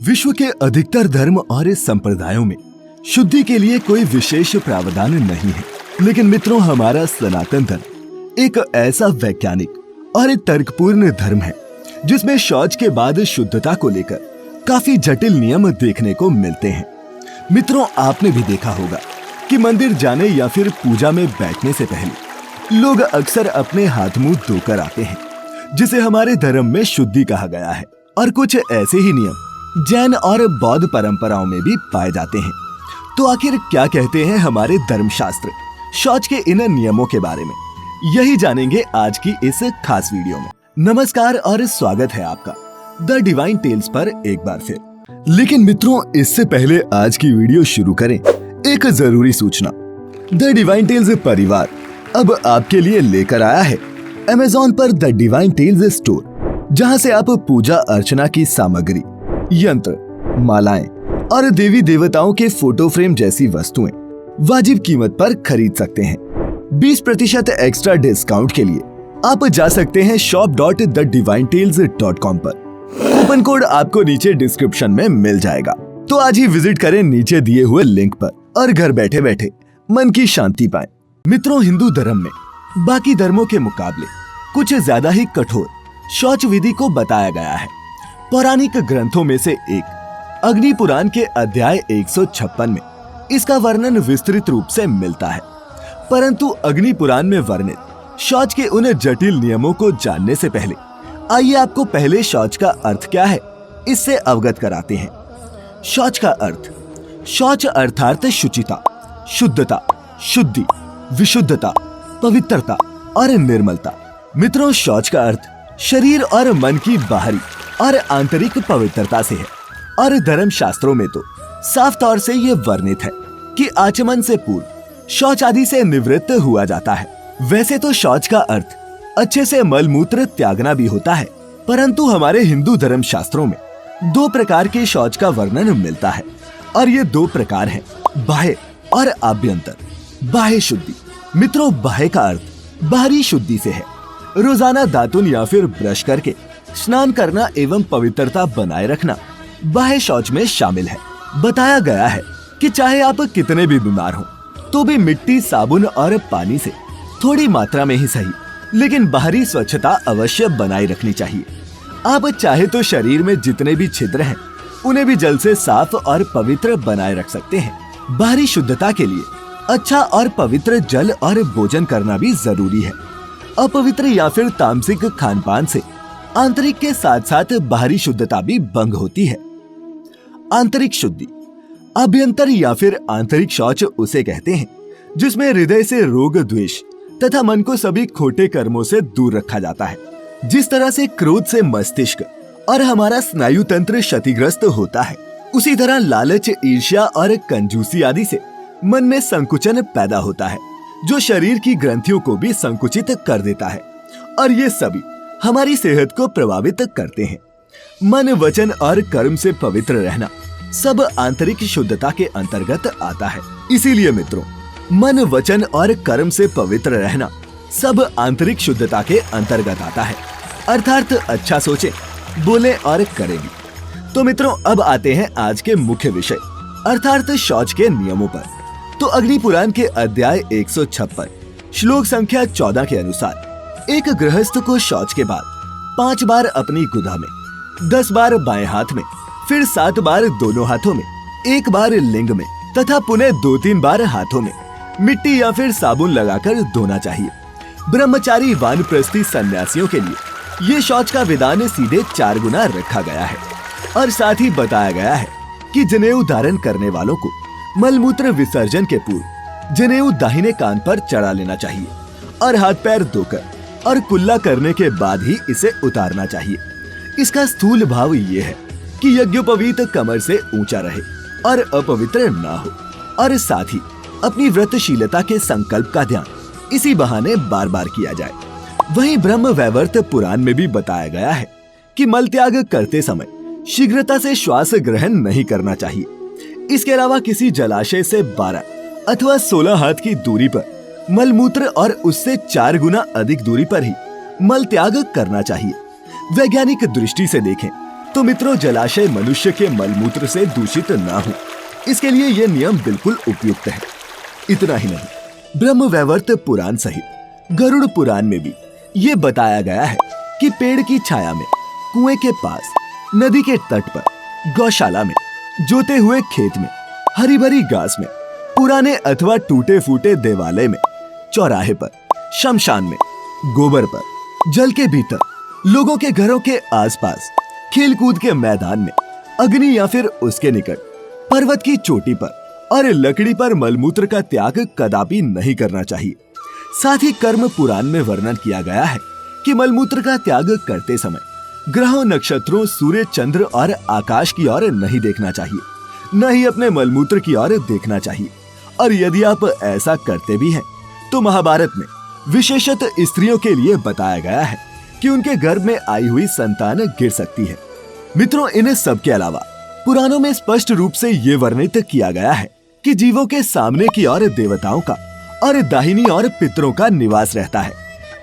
विश्व के अधिकतर धर्म और संप्रदायों में शुद्धि के लिए कोई विशेष प्रावधान नहीं है, लेकिन मित्रों हमारा सनातन धर्म एक ऐसा वैज्ञानिक और तर्कपूर्ण धर्म है जिसमें शौच के बाद शुद्धता को लेकर काफी जटिल नियम देखने को मिलते हैं। मित्रों आपने भी देखा होगा कि मंदिर जाने या फिर पूजा में बैठने से पहले लोग अक्सर अपने हाथ मुंह धोकर आते हैं, जिसे हमारे धर्म में शुद्धि कहा गया है। और कुछ ऐसे ही नियम जैन और बौद्ध परंपराओं में भी पाए जाते हैं। तो आखिर क्या कहते हैं हमारे धर्मशास्त्र शौच के इन नियमों के बारे में, यही जानेंगे आज की इस खास वीडियो में। नमस्कार और स्वागत है आपका द डिवाइन टेल्स पर एक बार फिर। लेकिन मित्रों इससे पहले आज की वीडियो शुरू करें, एक जरूरी सूचना। द डिवाइन टेल्स परिवार अब आपके लिए लेकर आया है Amazon पर द डिवाइन टेल्स स्टोर, जहां से आप पूजा अर्चना की सामग्री, यंत्र, मालाएं और देवी देवताओं के फोटो फ्रेम जैसी वस्तुएं वाजिब कीमत पर खरीद सकते हैं। 20% एक्स्ट्रा डिस्काउंट के लिए आप जा सकते हैं shop.thedivinetales.com पर। कूपन कोड आपको नीचे डिस्क्रिप्शन में मिल जाएगा, तो आज ही विजिट करें नीचे दिए हुए लिंक पर और घर बैठे बैठे मन की शांति पाएं। मित्रों हिंदू धर्म में बाकी धर्मों के मुकाबले कुछ ज्यादा ही कठोर शौच विधि को बताया गया है। पौराणिक ग्रंथों में से एक अग्नि पुराण के अध्याय 156 में इसका वर्णन विस्तृत रूप से मिलता है। परंतु अग्नि पुराण में वर्णित शौच के उन जटिल नियमों को जानने से पहले आइए आपको पहले शौच का अर्थ क्या है इससे अवगत कराते हैं। शौच का अर्थ, शौच अर्थात शुचिता, शुद्धता, शुद्धि, विशुद्धता, पवित्रता और निर्मलता। मित्रों शौच का अर्थ शरीर और मन की बाहरी और आंतरिक पवित्रता से है, और धर्म शास्त्रों में तो साफ तौर से ये वर्णित है कि आचमन से पूर्व शौच आदि से निवृत्त हुआ जाता है। वैसे तो शौच का अर्थ अच्छे से मल मूत्र त्यागना भी होता है, परंतु हमारे हिंदू धर्म शास्त्रों में 2 प्रकार के शौच का वर्णन मिलता है, और ये 2 प्रकार हैं, बाह्य और आभ्यंतर। बाह्य शुद्धि, मित्रों बाह्य का अर्थ बाहरी शुद्धि से है। रोजाना दातुन या फिर ब्रश करके स्नान करना एवं पवित्रता बनाए रखना बाह्य शौच में शामिल है। बताया गया है कि चाहे आप कितने भी बीमार हो तो भी मिट्टी, साबुन और पानी से थोड़ी मात्रा में ही सही, लेकिन बाहरी स्वच्छता अवश्य बनाए रखनी चाहिए। आप चाहे तो शरीर में जितने भी छिद्र हैं उन्हें भी जल से साफ और पवित्र बनाए रख सकते हैं। बाहरी शुद्धता के लिए अच्छा और पवित्र जल और भोजन करना भी जरूरी है। अपवित्र या फिर तामसिक खान पान से आंतरिक के साथ साथ बाहरी शुद्धता भी भंग होती है। आंतरिक शुद्धि, अभ्यंतर या फिर आंतरिक शौच उसे कहते हैं जिसमें हृदय से रोग, द्वेष तथा मन को सभी खोटे कर्मों से दूर रखा जाता है। जिस तरह से क्रोध से मस्तिष्क और हमारा स्नायु तंत्र क्षतिग्रस्त होता है, उसी तरह लालच, ईर्ष्या और कंजूसी आदि से मन में संकुचन पैदा होता है, जो शरीर की ग्रंथियों को भी संकुचित कर देता है, और ये सभी हमारी सेहत को प्रभावित करते हैं। मन, वचन और कर्म से पवित्र रहना सब आंतरिक शुद्धता के अंतर्गत आता है। इसीलिए मित्रों मन, वचन और कर्म से पवित्र रहना सब आंतरिक शुद्धता के अंतर्गत आता है, अर्थात अच्छा सोचे, बोले और करें भी। तो मित्रों अब आते हैं आज के मुख्य विषय अर्थात शौच के नियमों पर। तो अग्नि पुराण के अध्याय 156 श्लोक संख्या 14 के अनुसार एक गृहस्थ को शौच के बाद 5 बार अपनी गुदा में, 10 बार बाएं हाथ में, फिर 7 बार दोनों हाथों में, 1 बार लिंग में तथा पुनः 2-3 बार हाथों में मिट्टी या फिर साबुन लगाकर धोना चाहिए। ब्रह्मचारी वानप्रस्थी सन्यासियों के लिए ये शौच का विधान सीधे 4 गुना रखा गया है, और साथ ही बताया गया है कि जनेऊ धारण करने वालों को मलमूत्र विसर्जन के पूर्व जनेऊ दाहिने कान पर चढ़ा लेना चाहिए और हाथ पैर धोकर और कुल्ला करने के बाद ही इसे उतारना चाहिए। इसका स्थूल भाव ये है कि यज्ञोपवीत कमर से ऊंचा रहे और अपवित्र ना हो, और साथ ही अपनी व्रतशीलता के संकल्प का ध्यान इसी बहाने बार बार किया जाए। वहीं ब्रह्म वैवर्त पुराण में भी बताया गया है कि मल त्याग करते समय शीघ्रता से श्वास ग्रहण नहीं करना चाहिए। इसके अलावा किसी जलाशय से 12 अथवा 16 हाथ की दूरी पर मलमूत्र और उससे 4 गुना अधिक दूरी पर ही मल त्याग करना चाहिए। वैज्ञानिक दृष्टि से देखें तो मित्रों, जलाशय मनुष्य के मलमूत्र से दूषित ना हो, इसके लिए ये नियम बिल्कुल उपयुक्त है। इतना ही नहीं, ब्रह्मवैवर्त पुराण सहित गरुड़ पुराण में भी ये बताया गया है कि पेड़ की छाया में, कुएं के पास, नदी के तट पर, गौशाला में, जोते हुए खेत में, हरी भरी घास में, पुराने अथवा टूटे फूटे देवालय में, चौराहे पर, शमशान में, गोबर पर, जल के भीतर, लोगों के घरों के आसपास, खेल कूद के मैदान में, अग्नि या फिर उसके निकट, पर्वत की चोटी पर और लकड़ी पर मलमूत्र का त्याग कदापि नहीं करना चाहिए। साथ ही कर्म पुराण में वर्णन किया गया है कि मलमूत्र का त्याग करते समय ग्रहों, नक्षत्रों, सूर्य, चंद्र और आकाश की ओर नहीं देखना चाहिए, न ही अपने मलमूत्र की ओर देखना चाहिए। और यदि आप ऐसा करते भी हैं तो महाभारत में विशेषतः स्त्रियों के लिए बताया गया है कि उनके गर्भ में आई हुई संतान गिर सकती है। मित्रों, इन सब के अलावा पुराणों में स्पष्ट रूप से ये वर्णित किया गया है कि जीवों के सामने की ओर देवताओं का और दाहिनी ओर पितरों का निवास रहता है।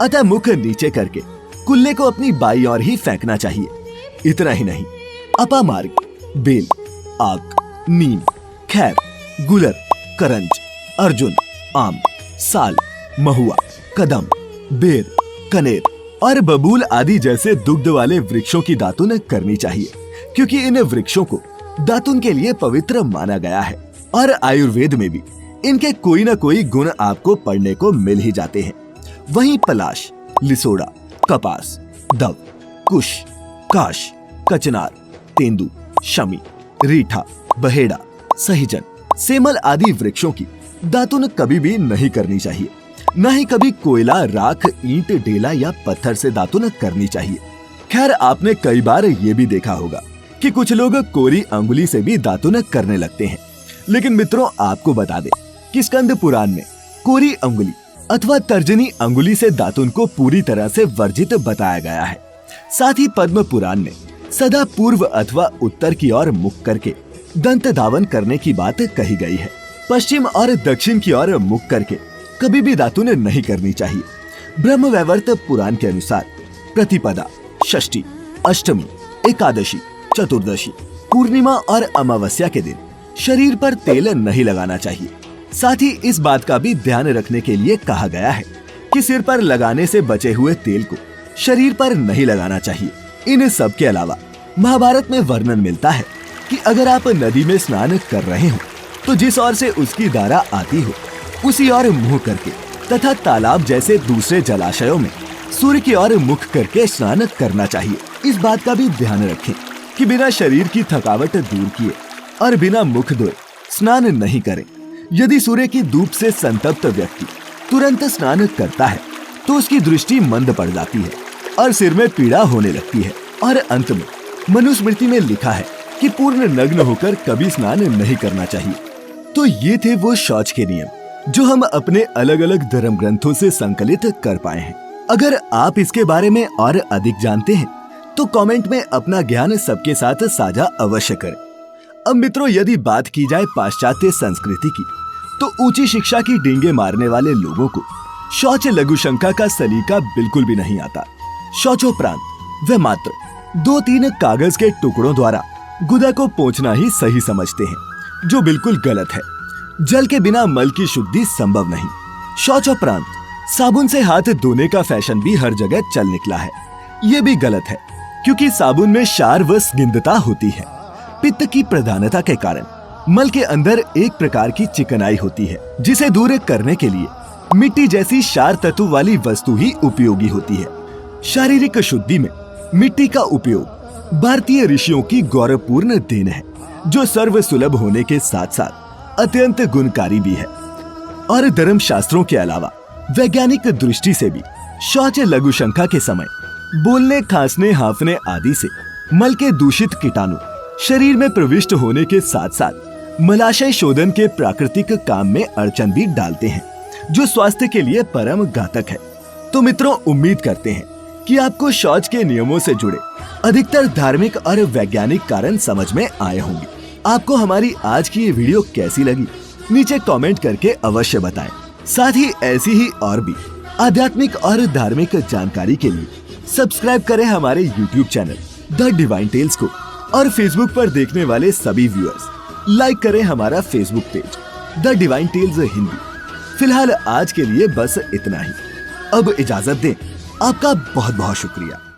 अतः मुख नीचे करके कुल्ले को अपनी बाईं ओर ही फेंकना चाहिए। इतना ही नहीं, अपामार्ग, बेल, आक, नीम, खैर, गुलर, करंज, अर्जुन, आम, साल, महुआ, कदम, बेर, कनेर और बबूल आदि जैसे दुग्ध वाले वृक्षों की दातुन करनी चाहिए, क्योंकि इन वृक्षों को दातुन के लिए पवित्र माना गया है। और आयुर्वेद में भी इनके कोई न कोई गुण आपको पढ़ने को मिल ही जाते हैं। वहीं पलाश, लिसोड़ा, कपास, दव, कुश, काश, कचनार, तेंदु, शमी, रीठा, बहेड़ा, सहीजन, सेमल आदि वृक्षों की दातुन कभी भी नहीं करनी चाहिए। न ही कभी कोयला, राख, ईंट, ढेला या पत्थर से दातुन करनी चाहिए। खैर, आपने कई बार ये भी देखा होगा कि कुछ लोग कोरी अंगुली से भी दातुन करने लगते हैं। लेकिन मित्रों, आपको बता दें कि स्कंद पुराण में कोरी अंगुली अथवा तर्जनी अंगुली से दातुन को पूरी तरह से वर्जित बताया गया है। साथ ही पद्म पुराण में सदा पूर्व अथवा उत्तर की ओर मुख करके दंत धावन करने की बात कही गई है। पश्चिम और दक्षिण की ओर मुख करके कभी भी दातुन नहीं करनी चाहिए। ब्रह्मवैवर्त पुराण के अनुसार प्रतिपदा, षष्ठी, अष्टमी, एकादशी, चतुर्दशी, पूर्णिमा और अमावस्या के दिन शरीर पर तेल नहीं लगाना चाहिए। साथ ही इस बात का भी ध्यान रखने के लिए कहा गया है कि सिर पर लगाने से बचे हुए तेल को शरीर पर नहीं लगाना चाहिए। इन सब के अलावा महाभारत में वर्णन मिलता है कि अगर आप नदी में स्नान कर रहे हो तो जिस ओर से उसकी धारा आती हो उसी ओर मुंह करके तथा तालाब जैसे दूसरे जलाशयों में सूर्य की ओर मुख करके स्नान करना चाहिए। इस बात का भी ध्यान रखें कि बिना शरीर की थकावट दूर किए और बिना मुख धोए स्नान नहीं करें। यदि सूर्य की धूप से संतप्त व्यक्ति तुरंत स्नान करता है तो उसकी दृष्टि मंद पड़ जाती है और सिर में पीड़ा होने लगती है। और अंत में मनुस्मृति में लिखा है कि पूर्ण नग्न होकर कभी स्नान नहीं करना चाहिए। तो ये थे वो शौच के नियम जो हम अपने अलग अलग धर्म ग्रंथों से संकलित कर पाए हैं। अगर आप इसके बारे में और अधिक जानते हैं तो कमेंट में अपना ज्ञान सबके साथ साझा अवश्य करें। अब मित्रों, यदि बात की जाए पाश्चात्य संस्कृति की तो ऊंची शिक्षा की डींगे मारने वाले लोगों को शौच लघुशंका का सलीका बिल्कुल भी नहीं आता। शौचोपरांत वे मात्र 2-3 कागज के टुकड़ों द्वारा गुदा को पोंछना ही सही समझते हैं, जो बिल्कुल गलत है। जल के बिना मल की शुद्धि संभव नहीं। शौचोपरांत साबुन से हाथ धोने का फैशन भी हर जगह चल निकला है। ये भी गलत है, क्योंकि साबुन में क्षार व स्निग्धता होती है। पित्त की प्रधानता के कारण मल के अंदर एक प्रकार की चिकनाई होती है, जिसे दूर करने के लिए मिट्टी जैसी क्षार तत्व वाली वस्तु ही उपयोगी होती है। शारीरिक शुद्धि में मिट्टी का उपयोग भारतीय ऋषियों की गौरवपूर्ण देन है, जो सर्व सुलभ होने के साथ साथ अत्यंत गुणकारी भी है। और धर्म शास्त्रों के अलावा वैज्ञानिक दृष्टि से भी शौच लघुशंका के समय बोलने, खांसने, हांफने आदि से मल के दूषित कीटाणु शरीर में प्रविष्ट होने के साथ साथ मलाशय शोधन के प्राकृतिक काम में अड़चन भी डालते हैं, जो स्वास्थ्य के लिए परम घातक है। तो मित्रों, उम्मीद करते हैं कि आपको शौच के नियमों से जुड़े अधिकतर धार्मिक और वैज्ञानिक कारण समझ में आए होंगे। आपको हमारी आज की ये वीडियो कैसी लगी, नीचे कमेंट करके अवश्य बताएं। साथ ही ऐसी ही और भी आध्यात्मिक और धार्मिक जानकारी के लिए सब्सक्राइब करें हमारे YouTube channel the divine tales को। और फेसबुक पर देखने वाले सभी व्यूअर्स लाइक करें हमारा Facebook page the divine tales Hindi. फिलहाल आज के लिए बस इतना ही। अब इजाजत दें। आपका बहुत बहुत शुक्रिया।